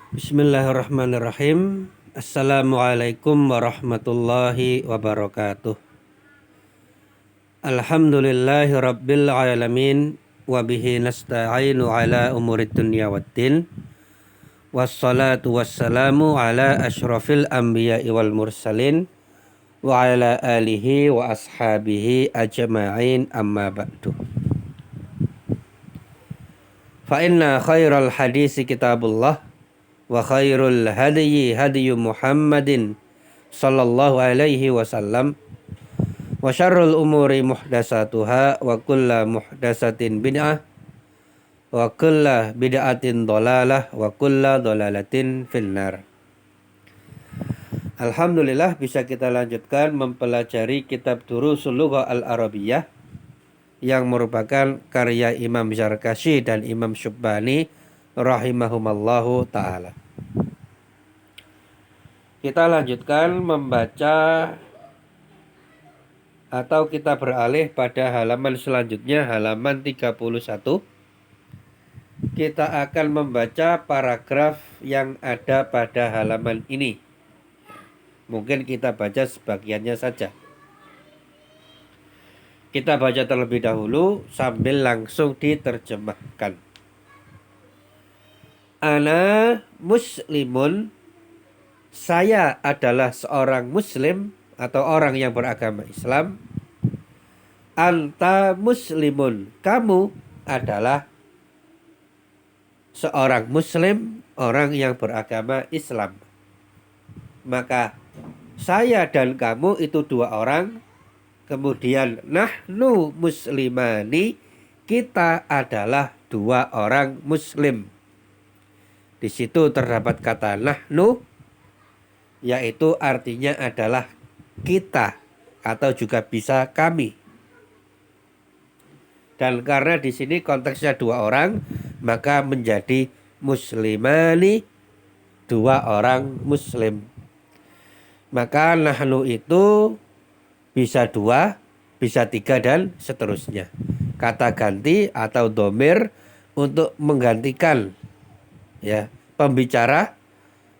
Bismillahirrahmanirrahim. Assalamualaikum warahmatullahi wabarakatuh. Alhamdulillahi rabbil alamin. Wabihi nasta'inu ala umurid dunya waddin. Wassalatu wassalamu ala ashrafil anbiya'i wal mursalin. Wa ala alihi wa ashabihi ajma'in amma ba'du. Fa inna khairal hadisi kitabullah wa khairul hadyi hadyu Muhammadin sallallahu alaihi wasallam wa syarrul umuri muhdasatuhah wa kullu muhdasatin bid'ah wa kullu bid'atin dhalalah wa kullu dhalalatin finnar. Alhamdulillah bisa kita lanjutkan mempelajari kitab Durusul Lughah Al-Arabiyyah yang merupakan karya Imam Zarkashi dan Imam Syubbani rahimahumallahu ta'ala. Kita lanjutkan membaca atau kita beralih pada halaman selanjutnya, halaman 31. Kita akan membaca paragraf yang ada pada halaman ini. Mungkin kita baca sebagiannya saja. Kita baca terlebih dahulu sambil langsung diterjemahkan. Ana muslimun, saya adalah seorang muslim atau orang yang beragama Islam. Anta muslimun, kamu adalah seorang muslim, orang yang beragama Islam. Maka saya dan kamu itu dua orang. Kemudian nahnu muslimani, kita adalah dua orang muslim. Di situ terdapat kata nahnu, yaitu artinya adalah kita atau juga bisa kami. Dan karena di sini konteksnya dua orang, maka menjadi muslimani, dua orang muslim. Maka nahnu itu bisa dua, bisa tiga, dan seterusnya. Kata ganti atau domir untuk menggantikan pembicara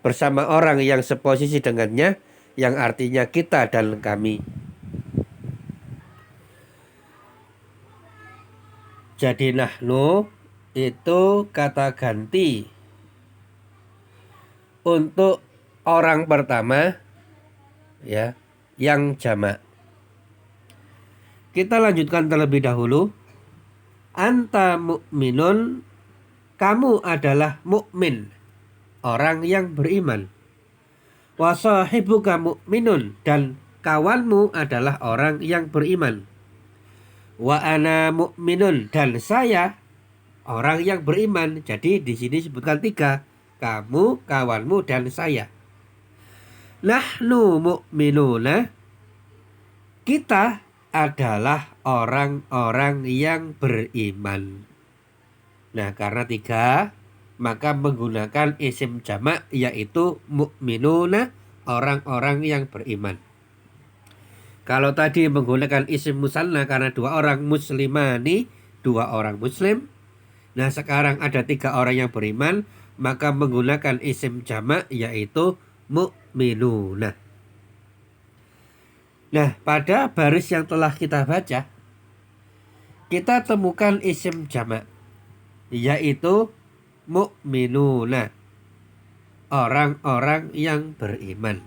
bersama orang yang seposisi dengannya, yang artinya kita dan kami. Jadi nahnu itu kata ganti untuk orang pertama yang jamak. Kita lanjutkan terlebih dahulu. Anta mu'minun, kamu adalah mukmin, orang yang beriman. Wa sahibuka mu'minun, dan kawanmu adalah orang yang beriman. Wa ana mu'minun, dan saya orang yang beriman. Jadi di sini sebutkan tiga, kamu, kawanmu, dan saya. Nahnu mu'minuna, kita adalah orang-orang yang beriman. Nah, karena tiga, maka menggunakan isim jamak, yaitu mu'minuna, orang-orang yang beriman. Kalau tadi menggunakan isim musanna karena dua orang, muslimani, dua orang muslim. Nah, sekarang ada tiga orang yang beriman, maka menggunakan isim jamak, yaitu mu'minuna. Nah, pada baris yang telah kita baca, kita temukan isim jamak, yaitu mu'minuna, orang-orang yang beriman.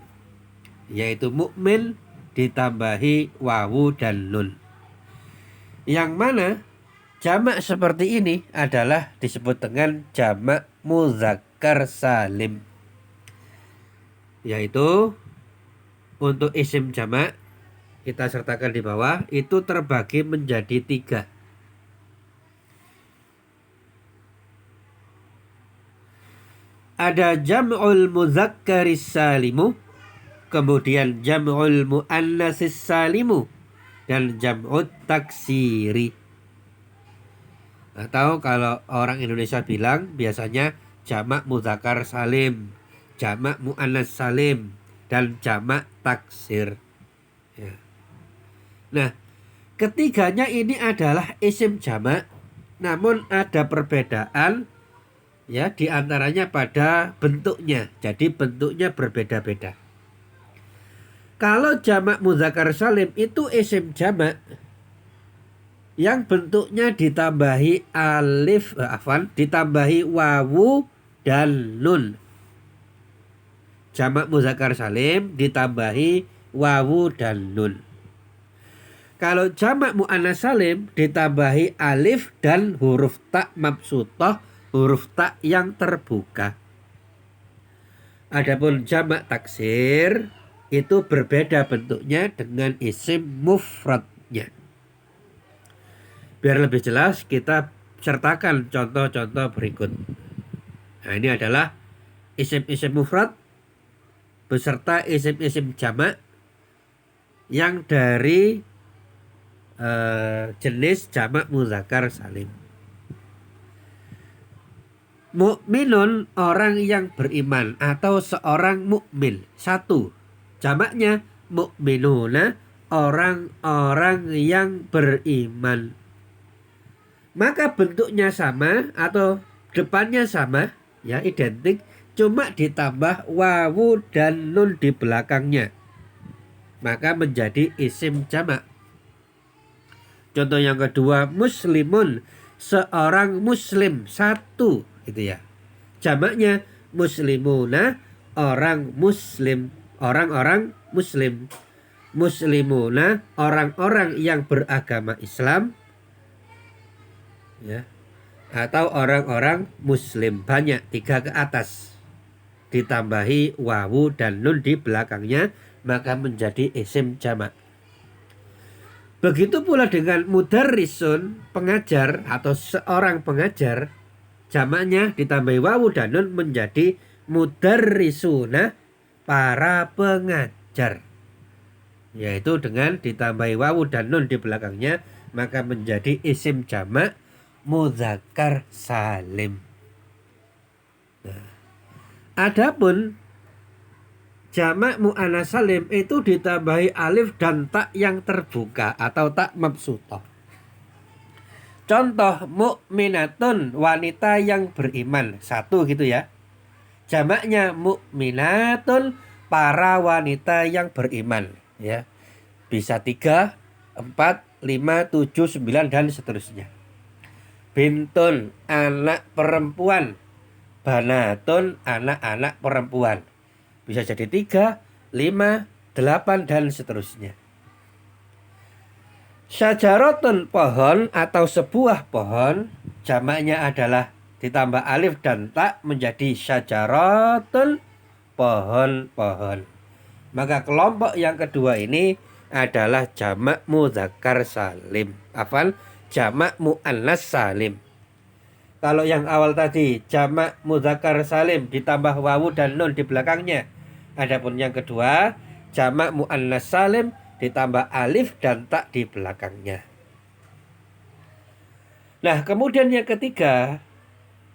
Yaitu mukmin ditambahi wawu dan nun. Yang mana jamak seperti ini adalah disebut dengan jamak mudzakkar salim. Yaitu untuk isim jamak, kita sertakan di bawah, itu terbagi menjadi tiga. Ada jam'ul mudzakkaris salimu, kemudian jam'ul muannatsis salimu, dan jam'ut taksiri. Atau kalau orang Indonesia bilang biasanya jamak mudzakkar salim, jamak muannats salim, dan jamak taksir. Nah, ketiganya ini adalah isim jamak, namun ada perbedaan Ya, di antaranya pada bentuknya. Jadi bentuknya berbeda-beda. Kalau jamak mudzakkar salim itu isim jamak yang bentuknya ditambahi ditambahi wawu dan nun. Jamak mudzakkar salim ditambahi wawu dan nun. Kalau jamak muannats salim ditambahi alif dan huruf ta mabsutah, huruf ta yang terbuka. Adapun jamak taksir itu berbeda bentuknya dengan isim mufradnya. Biar lebih jelas kita sertakan contoh-contoh berikut. Nah, ini adalah isim-isim mufrad beserta isim-isim jamak yang dari jenis jamak mudzakkar salim. Mukminun orang yang beriman atau seorang mukmin. Satu, jamaknya mukminuna orang-orang yang beriman. Maka bentuknya sama atau depannya sama, ya identik, cuma ditambah wawu dan nun di belakangnya. Maka menjadi isim jamak. Contoh yang kedua, muslimun, seorang muslim, satu, gitu ya. Jamaknya muslimuna, orang muslim, orang-orang muslim. Muslimuna, orang-orang yang beragama Islam, ya. Atau orang-orang muslim, banyak, 3 ke atas. Ditambahi wawu dan nun di belakangnya, maka menjadi isim jamak. Begitu pula dengan mudarrisun, pengajar atau seorang pengajar, jamaknya ditambahi wawu dan nun menjadi mudarrisuna, para pengajar. Yaitu dengan ditambahi wawu dan nun di belakangnya, maka menjadi isim jamak mudzakkar salim. Nah, adapun jamak muannats salim itu ditambahi alif dan tak yang terbuka atau tak mabsutah. Contoh mukminatun, wanita yang beriman, satu gitu ya. Jamaknya mukminatun, para wanita yang beriman, ya. Bisa 3, 4, 5, 7, 9 dan seterusnya. Bintun, anak perempuan. Banatun, anak-anak perempuan. Bisa jadi 3, 5, 8 dan seterusnya. Syajaratun, pohon atau sebuah pohon, jamaknya adalah ditambah alif dan tak menjadi syajaratun, pohon-pohon. Maka kelompok yang kedua ini adalah jamak mudzakkar salim. Jamak muannats salim. Kalau yang awal tadi jamak mudzakkar salim ditambah wawu dan nun di belakangnya. Adapun yang kedua jamak muannats salim ditambah alif dan tak di belakangnya. Nah, kemudian yang ketiga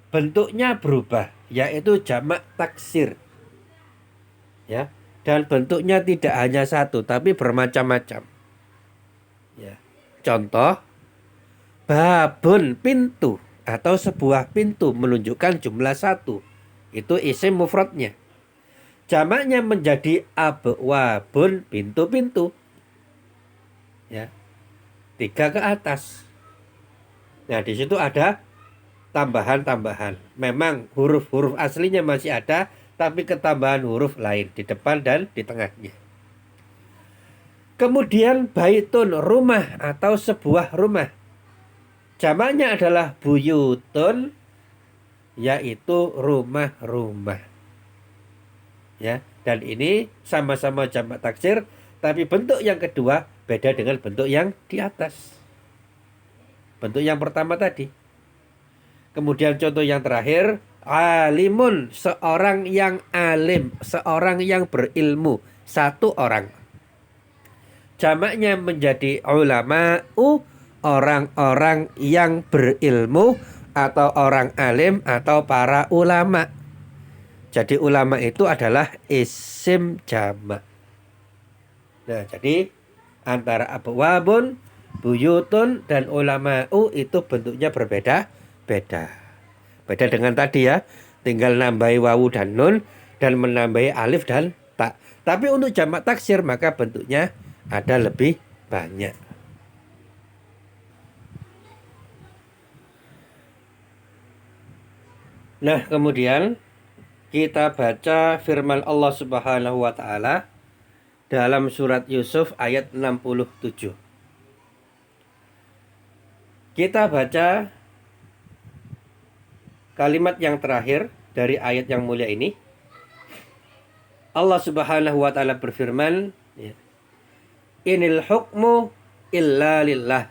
bentuknya berubah, yaitu jamak taksir. Ya, dan bentuknya tidak hanya satu tapi bermacam-macam. Ya. Contoh babun, pintu atau sebuah pintu menunjukkan jumlah 1. Itu isim mufradnya. Jamaknya menjadi abwabun, pintu-pintu. Ya. 3 ke atas. Nah, di situ ada tambahan-tambahan. Memang huruf-huruf aslinya masih ada, tapi ketambahan huruf lain di depan dan di tengahnya. Kemudian baitun, rumah atau sebuah rumah. Jamaknya adalah buyutun, yaitu rumah-rumah. Ya, dan ini sama-sama jamak taksir, tapi bentuk yang kedua beda dengan bentuk yang di atas. Bentuk yang pertama tadi. Kemudian contoh yang terakhir, alimun, seorang yang alim, seorang yang berilmu, 1 orang. Jamaknya menjadi ulama'u, orang-orang yang berilmu atau orang alim atau para ulama. Jadi ulama itu adalah isim jamak. Nah, jadi antara abwabun, buyutun dan ulama'u itu bentuknya berbeda-beda. Beda dengan tadi ya, tinggal nambahi wawu dan nun dan menambahi alif dan ta. Tapi untuk jamak taksir maka bentuknya ada lebih banyak. Nah, kemudian kita baca firman Allah Subhanahu wa taala dalam surat Yusuf ayat 67. Kita baca kalimat yang terakhir dari ayat yang mulia ini. Allah Subhanahu wa taala berfirman, Inil hukmu illa lillah.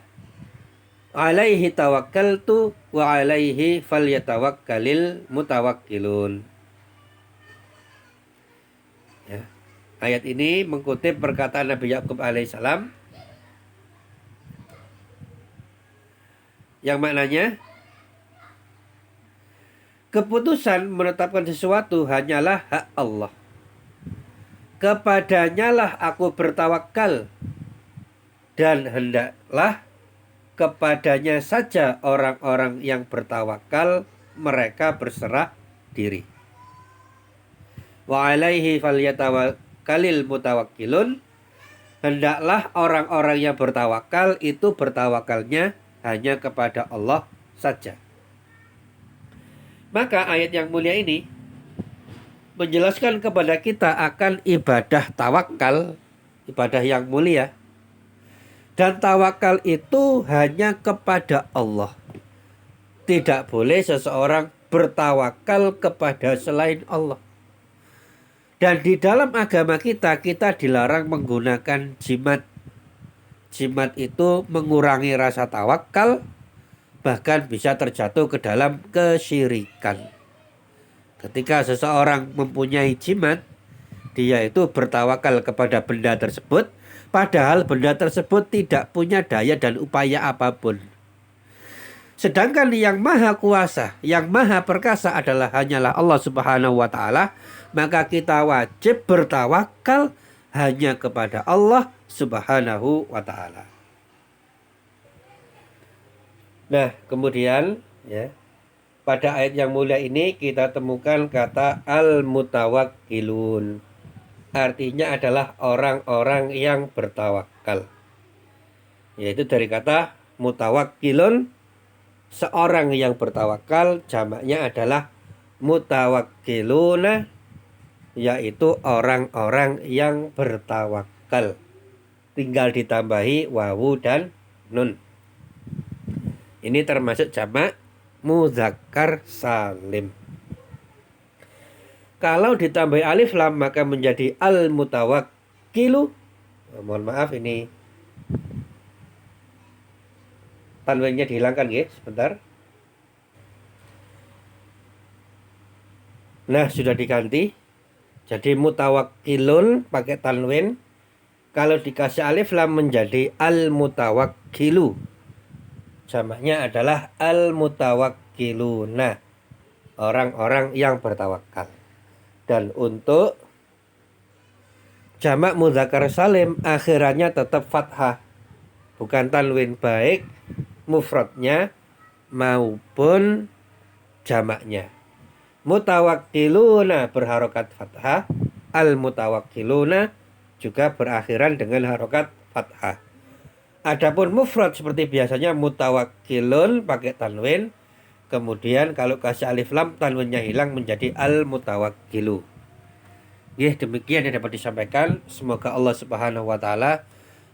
Alaihi tawakkaltu wa alaihi falyatawakkalil mutawakkilun. Ya. Ayat ini mengutip perkataan Nabi Yakub alaihissalam yang maknanya keputusan menetapkan sesuatu hanyalah hak Allah. Kepadanya lah aku bertawakal dan hendaklah kepadanya saja orang-orang yang bertawakal mereka berserah diri. Wa alaihi falyatawakkalil mutawakkilun. Hendaklah orang-orang yang bertawakal itu bertawakalnya hanya kepada Allah saja. Maka ayat yang mulia ini menjelaskan kepada kita akan ibadah tawakal, ibadah yang mulia. Dan tawakal itu hanya kepada Allah. Tidak boleh seseorang bertawakal kepada selain Allah. Dan di dalam agama kita dilarang menggunakan jimat. Jimat itu mengurangi rasa tawakal, bahkan bisa terjatuh ke dalam kesyirikan. Ketika seseorang mempunyai jimat, dia itu bertawakal kepada benda tersebut, padahal benda tersebut tidak punya daya dan upaya apapun. Sedangkan yang maha kuasa, yang maha perkasa adalah hanyalah Allah Subhanahu wa taala, maka kita wajib bertawakal hanya kepada Allah Subhanahu wa taala. Nah, kemudian ya, pada ayat yang mulia ini kita temukan kata al-mutawakkilun. Artinya adalah orang-orang yang bertawakal. Yaitu dari kata mutawakkilun, seorang yang bertawakal, jamaknya adalah mutawakkiluna, yaitu orang-orang yang bertawakal. Tinggal ditambahi wawu dan nun. Ini termasuk jamak muzakkar salim. Kalau ditambahi alif lam maka menjadi al-mutawakkilu. Mohon maaf ini tanwinnya dihilangkan ya, sebentar. Nah, sudah diganti. Jadi mutawakkilun pakai tanwin. Kalau dikasih alif lam menjadi al-mutawakkilu. Jamaknya adalah al-mutawakkiluna, orang-orang yang bertawakal. Dan untuk jamak muzakkar salim akhirannya tetap fathah, bukan tanwin, baik mufradnya maupun jamaknya. Mutawakkiluna berharokat fathah, al-mutawakkiluna juga berakhiran dengan harokat fathah. Adapun mufrad seperti biasanya mutawakkilun pakai tanwin, kemudian kalau kasih alif lam tanwinnya hilang menjadi al-mutawakkilu. Demikian yang dapat disampaikan. Semoga Allah Subhanahu wa taala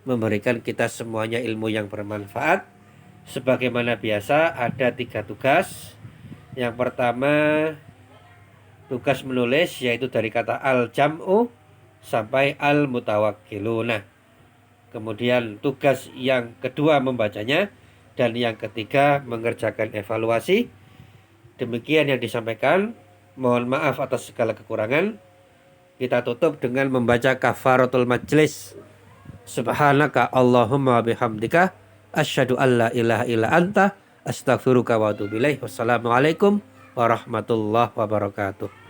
memberikan kita semuanya ilmu yang bermanfaat. Sebagaimana biasa ada 3 tugas. Yang pertama tugas menulis, yaitu dari kata al-jam'u sampai al-mutawakkiluna. Kemudian tugas yang kedua membacanya, dan yang ketiga mengerjakan evaluasi. Demikian yang disampaikan. Mohon maaf atas segala kekurangan. Kita tutup dengan membaca kafaratul majlis. Subhanaka Allahumma bihamdika asyhadu an la ilaha illa anta astaghfiruka wa atubu ilaik. Wassalamualaikum warahmatullahi wabarakatuh.